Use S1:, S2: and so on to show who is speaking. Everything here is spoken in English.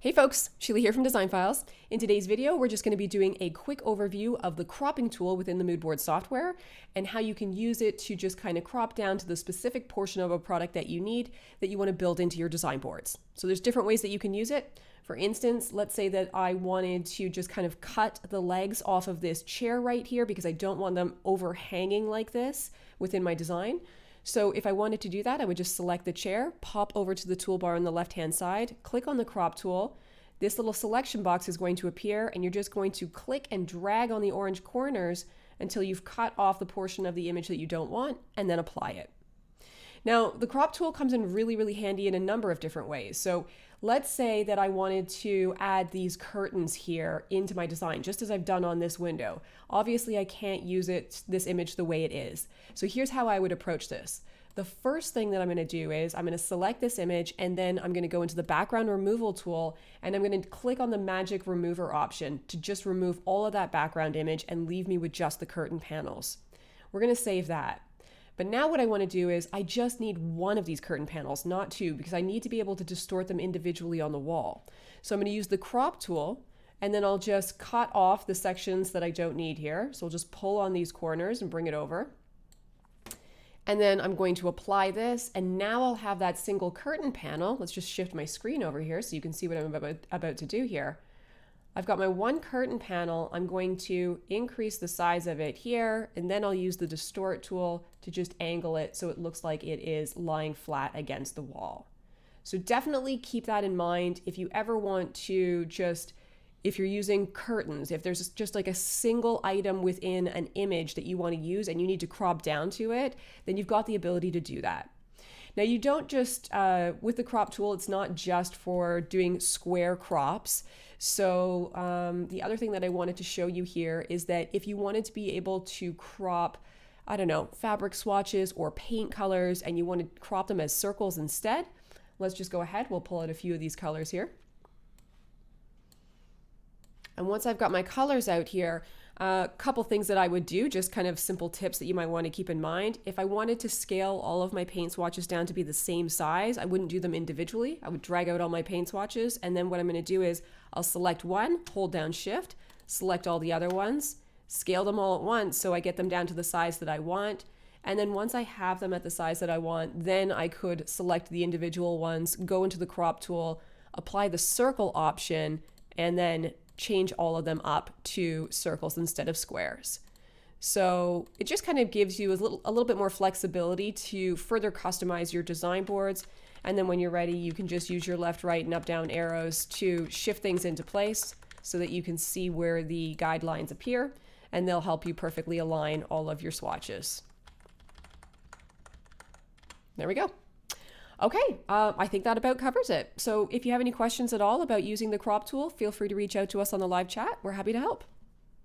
S1: Hey folks, Sheila here from Design Files. In today's video, we're just going to be doing a quick overview of the cropping tool within the moodboard software and how you can use it to just kind of crop down to the specific portion of a product that you need that you want to build into your design boards. So there's different ways that you can use it. For instance, let's say that I wanted to just kind of cut the legs off of this chair right here because I don't want them overhanging like this within my design. So if I wanted to do that, I would just select the chair, pop over to the toolbar on the left-hand side, click on the crop tool. This little selection box is going to appear and you're just going to click and drag on the orange corners until you've cut off the portion of the image that you don't want and then apply it. Now, the crop tool comes in really handy in a number of different ways. So let's say that I wanted to add these curtains here into my design, just as I've done on this window. Obviously, I can't use this image the way it is. So here's how I would approach this. The first thing that I'm going to do is I'm going to select this image and then I'm going to go into the background removal tool and I'm going to click on the magic remover option to just remove all of that background image and leave me with just the curtain panels. We're going to save that. But now what I want to do is I just need one of these curtain panels, not two, because I need to be able to distort them individually on the wall. So I'm going to use the crop tool and then I'll just cut off the sections that I don't need here. So I'll just pull on these corners and bring it over. And then I'm going to apply this and now I'll have that single curtain panel. Let's just shift my screen over here so you can see what I'm about to do here. I've got my one curtain panel. I'm going to increase the size of it here, and then I'll use the distort tool to just angle it so it looks like it is lying flat against the wall. So definitely keep that in mind if you ever want to if you're using curtains, if there's just like a single item within an image that you want to use and you need to crop down to it, then you've got the ability to do that. Now you don't just, with the crop tool, it's not just for doing square crops. So the other thing that I wanted to show you here is that if you wanted to be able to crop, I don't know, fabric swatches or paint colors and you want to crop them as circles instead, let's just go ahead. We'll pull out a few of these colors here. And once I've got my colors out here, a couple things that I would do, just kind of simple tips that you might want to keep in mind. If I wanted to scale all of my paint swatches down to be the same size, I wouldn't do them individually. I would drag out all my paint swatches, and then what I'm going to do is I'll select one, hold down Shift, select all the other ones, scale them all at once so I get them down to the size that I want. And then once I have them at the size that I want, then I could select the individual ones, go into the crop tool, apply the circle option, and then change all of them up to circles instead of squares. So it just kind of gives you a little bit more flexibility to further customize your design boards. And then when you're ready, you can just use your left, right, and up, down arrows to shift things into place so that you can see where the guidelines appear, and they'll help you perfectly align all of your swatches. There we go. Okay, I think that about covers it. So if you have any questions at all about using the crop tool, feel free to reach out to us on the live chat. We're happy to help.